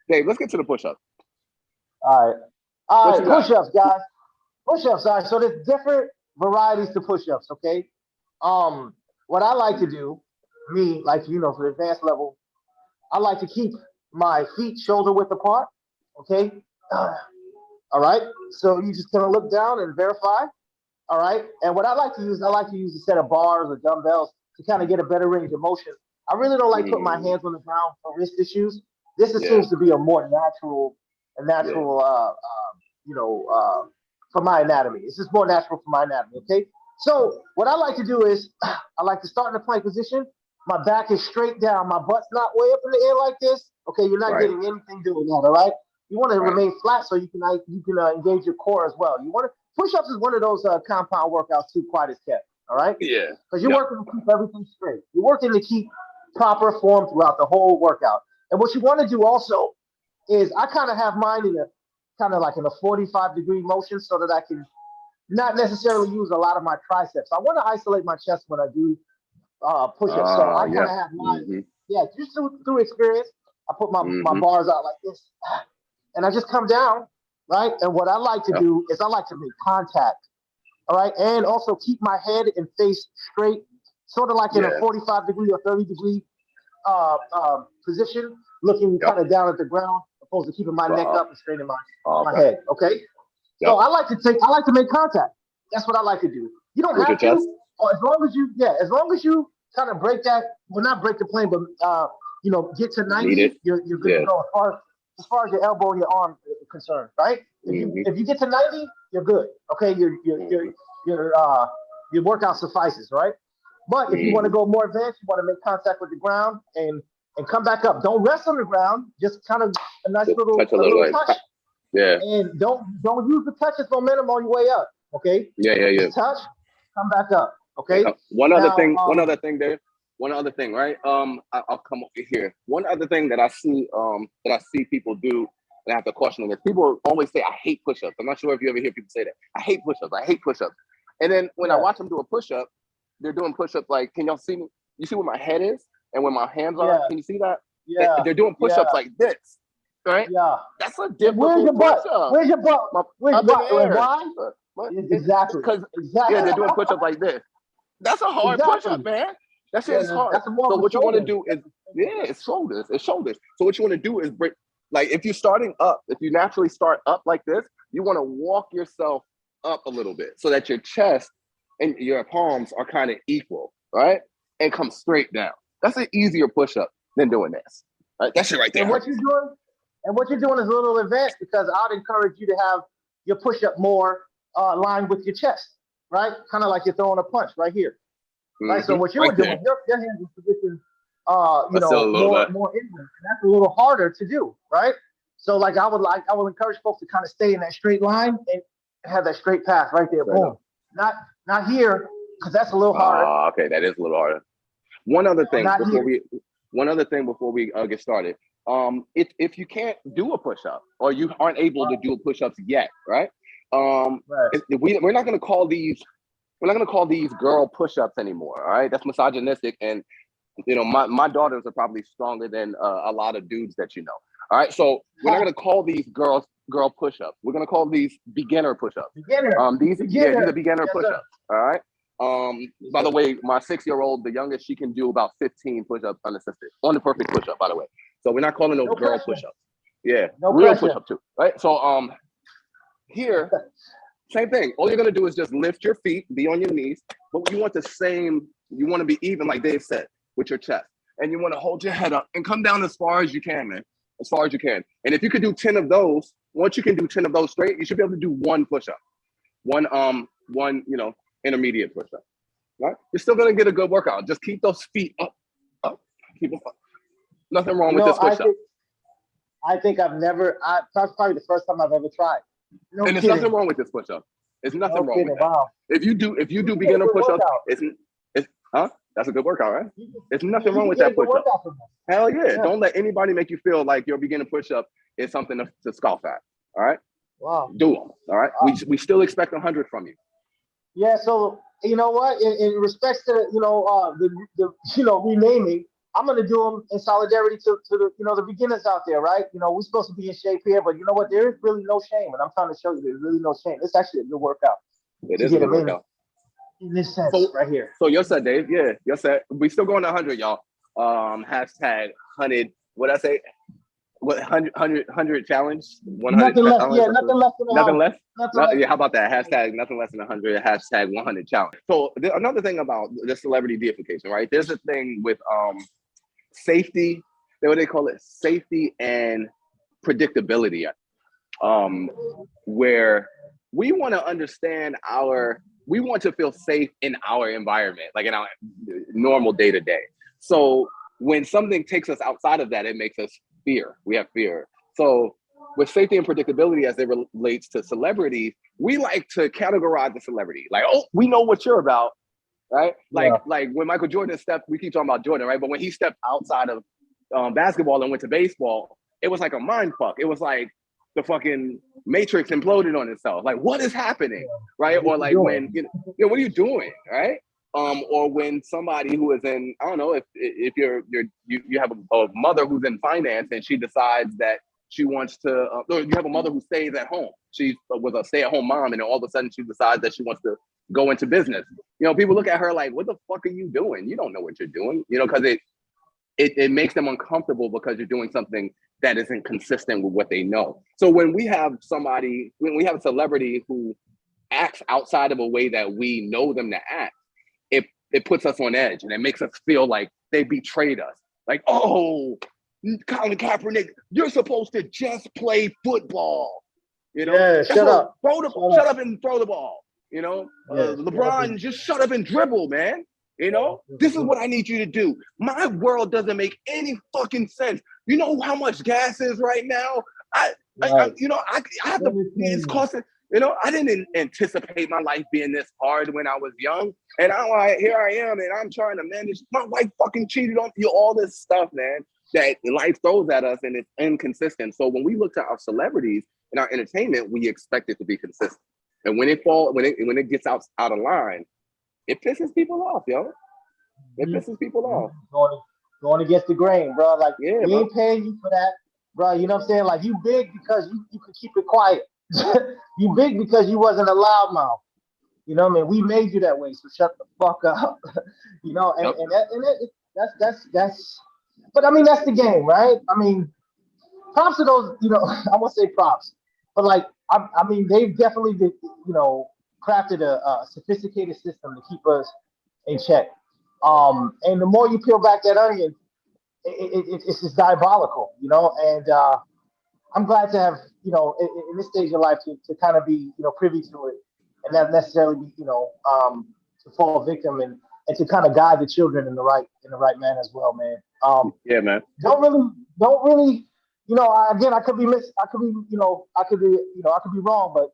Dave, let's get to the push-up. All right. What All you right, got? push-ups, guys. Push-ups. All right. So there's different varieties to push-ups. Okay. What I like to do, me, like for the advanced level, I like to keep my feet shoulder width apart. Okay. Uh, all right. So you just gonna look down and verify. All right. And what I like to use a set of bars or dumbbells to kind of get a better range of motion. I really don't like putting my Mm, hands on the ground for wrist issues. This yeah, seems to be a more a yeah. natural, you know, uh, for my anatomy. This is more natural for my anatomy. Okay. So what I like to do is I like to start in a plank position. My back is straight down. My butt's not way up in the air like this. Okay. You're not Right, getting anything doing that. All right. You want to right. remain flat so you can engage your core as well. You want to push-ups is one of those compound workouts too. Quiet as kept. All right, Yeah. because you're Yep. working to keep everything straight. You're working to keep proper form throughout the whole workout. And what you want to do also is I kind of have mine in a kind of like in a 45-degree motion so that I can not necessarily use a lot of my triceps. I want to isolate my chest when I do push-ups. So I kind Yeah. of have mine, Mm-hmm. yeah, just through experience. I put my Mm-hmm. bars out like this, and I just come down, right? And what I like to Yep. do is I like to make contact, all right, and also keep my head and face straight, sort of like in a Yeah. 45-degree or 30-degree position, looking Yep. kind of down at the ground, opposed to keeping my neck Uh-huh. up and straightening my Okay. head. Okay, so Yep. I like to make contact. That's what I like to do. You don't With your have to, chest. or as long as you kind of break that, well, not break the plane, but get to Need 90, it. you're good to Yeah. go as far as your elbow and your arm are concerned, right? Mm-hmm. If you get to 90, you're good. Okay, Mm-hmm. your workout suffices, right? But if you want to Mm-hmm. go more advanced, you want to make contact with the ground and come back up. Don't rest on the ground. Just kind of Just touch a a little little like touch, yeah. and don't use the touch as momentum on your way up. Okay, Yeah, yeah, yeah. just touch, come back up. Yeah. Okay. One Now, one other thing, Dave. One other thing, right? I'll come over here. One other thing that I see people do, and I have to caution them is people always say, I hate push-ups. I'm not sure if you ever hear people say that. I hate push-ups. I hate push-ups. And then when I yeah, watch them do a push-up, they're doing push-ups like, can y'all see me? You see where my head is and where my hands are? yeah, Can you see that? And yeah, they're doing yeah, push-ups like this, right? yeah. That's a And where's difficult your butt? push-up. Where's your butt? My, Where's up in why? the air. Why? Exactly, Because yeah, exactly, they're doing push-ups like this. That's a hard push-up, exactly. man. That shit Yeah, is hard. that's more So of a what you want to shoulder. do is, That's yeah, it's shoulders. It's shoulders. So what you want to do is break, like if you're starting up, if you naturally start up like this, you want to walk yourself up a little bit so that your chest and your palms are kind of equal, right? And come straight down. That's an easier push-up than doing this. Right? That shit right there and what you're hurts. doing, and what you're doing is a little advanced because I'd encourage you to have your push up more aligned with your chest, right? Kind of like you're throwing a punch right here, right? So what Right you're doing, there. your hands is positioned, But still a little bit. more inward, and that's a little harder to do, right? So I would encourage folks to kind of stay in that straight line and have that straight path right there, Straight boom. up. Not here because that's a little harder, Okay, that is a little harder. One other or thing not before here. we get started, if you can't do a push up or you aren't able to Right, do push ups yet, right? right. We're not going to call these girl push ups anymore. All right, that's misogynistic, and my daughters are probably stronger than a lot of dudes that you know. All right, so we're not Ha, going to call these girl push ups. We're going to call these beginner push ups. beginner, These are beginner. beginner Yes, push sir. ups. All right. Yes, By the sir. way, my 6-year-old, the youngest, she can do about 15 push-ups unassisted on the perfect push-up, by the way. So we're not calling those No girl pressure. push-ups. Yeah, No real pressure. push-up too, right? So here, same thing. All you're gonna do is just lift your feet, be on your knees, but you want you want to be even, like Dave said, with your chest. And you want to hold your head up and come down as far as you can, man. As far as you can. And if you could do 10 of those, once you can do 10 of those straight, you should be able to do one push-up. One, intermediate push-up. Right? You're still gonna get a good workout. Just keep those feet up, up, keep them up. Nothing wrong You with know, this push-up. I think I've never. That's probably the first time I've ever tried. No And there's nothing kidding. wrong with this push-up. There's nothing No wrong with kidding. that. Wow. If you You do can get a beginner good push-ups, workout. it's huh? That's a good workout, right? There's nothing You wrong can with get a that good push-up. workout from that. Hell yeah. Yeah. Don't let anybody make you feel like your beginner push-up is something to scoff at. All right? Wow. Do them. All right. Wow. We still expect 100 from you. Yeah. So you know what? In respects to the renaming. I'm gonna do them in solidarity to the the beginners out there, right? We're supposed to be in shape here, but you know what? There is really no shame, and I'm trying to show you there's really no shame. It's actually a good workout It to is a get good them workout. in this sense So, right here. so you're set, Dave. Yeah, you're set. We still going to 100, y'all. Hashtag 100. What I say? What 100 challenge? 100 Nothing less, challenge? yeah, nothing less than Nothing 100. less. Nothing less. Yeah, how about that? Hashtag nothing less than 100. Hashtag 100 challenge. So another thing about the celebrity deification, right? There's a thing with safety. What they call it, safety and predictability. Where we want to understand we want to feel safe in our environment, like in our normal day to day. So when something takes us outside of that, it makes us fear. We have fear. So with safety and predictability as it relates to celebrities, we like to categorize the celebrity. Like, oh, we know what you're about, right? Yeah. Like when Michael Jordan stepped, we keep talking about Jordan, right? But when he stepped outside of basketball and went to baseball, it was like a mind fuck. It was like the fucking Matrix imploded on itself. Like, what is happening, right? Or like when what are you doing, right? Or when somebody who is in, I don't know, if you have a mother who's in finance and she decides that she wants to, or you have a mother who stays at home. She was a stay-at-home mom, and then all of a sudden she decides that she wants to go into business. People look at her like, "What the fuck are you doing? You don't know what you're doing," because it makes them uncomfortable because you're doing something that isn't consistent with what they know. So when we have a celebrity who acts outside of a way that we know them to act, it puts us on edge and it makes us feel like they betrayed us. Like, oh, Colin Kaepernick, you're supposed to just play football. Yeah, shut up and throw the ball. LeBron, just shut up and dribble, man. This is what I need you to do. My world doesn't make any fucking sense. You know how much gas is right now? I have to, it's costing, I didn't anticipate my life being this hard when I was young. And here I am, and I'm trying to manage. My wife fucking cheated on you, all this stuff, man, that life throws at us, and it's inconsistent. So when we look to our celebrities in our entertainment, we expect it to be consistent. And when it gets out of line, it pisses people off, yo. It pisses people off. Going against the grain, bro. Like, yeah, we ain't paying you for that, bro. You know what I'm saying? Like, you big because you could keep it quiet. You big because you wasn't a loudmouth. You know what I mean? We made you that way, so shut the fuck up. That's. But I mean, that's the game, right? I mean, props to those. I won't say props, but like, I mean, they've definitely been, crafted a sophisticated system to keep us in check. And the more you peel back that onion, it's just diabolical, and I'm glad to have, in this stage of life to kind of be, privy to it and not necessarily be, to fall victim and to kind of guide the children in the right manner as well, man. Yeah, man. Don't really, I could be I could be wrong, but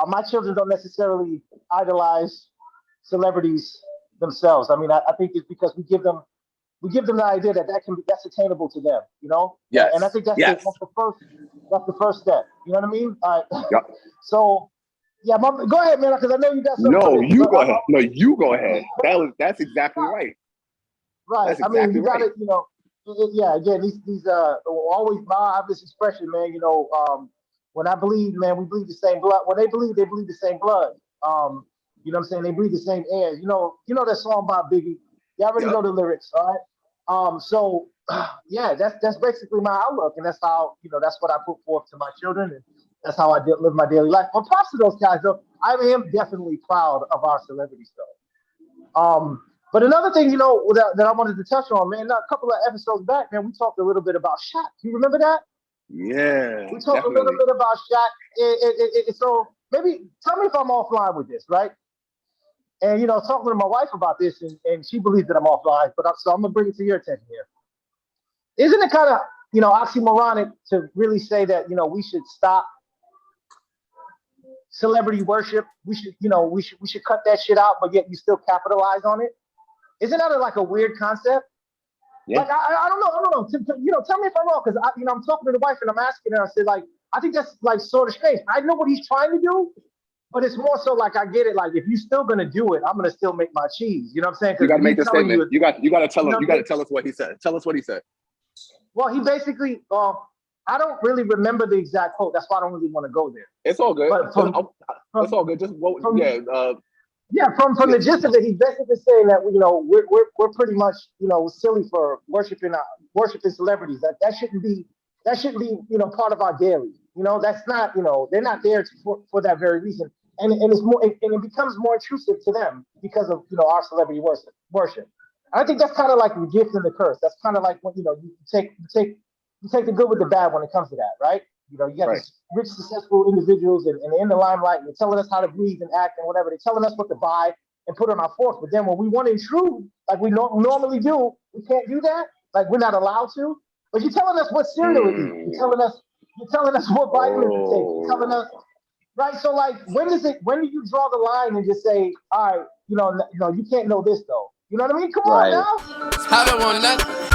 my children don't necessarily idolize celebrities themselves. I mean, I think it's because we give them the idea that's attainable to them, Yes. And I think that's the first step. You know what I mean? Yep. So, yeah, go ahead, man, because I know you got something. No, you go ahead. No, you go ahead. That's exactly right. Right. That's exactly I mean, you got right. it. Yeah. Again, these always my obvious expression, man. When I bleed, man, we bleed the same blood. When they bleed the same blood. You know what I'm saying? They breathe the same air. You know that song by Biggie. You already know the lyrics, all right? So yeah, that's basically my outlook, and that's how that's what I put forth to my children, and that's how I live my daily life. But props to those guys, though. I am definitely proud of our celebrity stuff. But another thing, that I wanted to touch on, man, a couple of episodes back, man, we talked a little bit about Shaq. You remember that? Yeah. We talked a little bit about Shaq. So maybe tell me if I'm offline with this, right? And talking to my wife about this, and she believes that I'm offline, so I'm gonna bring it to your attention here. Isn't it kind of oxymoronic to really say that we should stop celebrity worship? We should cut that shit out, but yet you still capitalize on it. Isn't that like a weird concept? Yeah. Like I don't know. Tell me if I'm wrong, because I'm talking to the wife and I'm asking her. I said, like, I think that's like sort of strange. I know what he's trying to do, But it's more so like I get it. Like if you're still gonna do it, I'm gonna still make my cheese. You know what I'm saying? You got to Because me make this telling statement. you, You got to tell you him. know, You got to tell us what he said. Tell us what he said. well, he basically, I don't really remember the exact quote. That's why I don't really want to go there. It's all good. But It's from all good. Just yeah. from the gist of it, he's basically saying that we're pretty much silly for worshiping celebrities. That shouldn't be part of our daily. That's not they're not there for that very reason. And it's more and it becomes more intrusive to them because of our celebrity worship. I think that's kind of like the gift and the curse. That's kind of like when you take the good with the bad when it comes to that, right? You got Right. these rich, successful individuals, and they're in the limelight, and they're telling us how to breathe and act and whatever. They're telling us what to buy and put on our forks. But then when we want to intrude, like we normally do, we can't do that. Like we're not allowed to. But you're telling us what cereal to eat. You're telling us what vitamins to take. You're telling us, right? So like, when do you draw the line and just say, all right, no, you can't know this though. You know what I mean? Come on Right. now. I don't want nothing.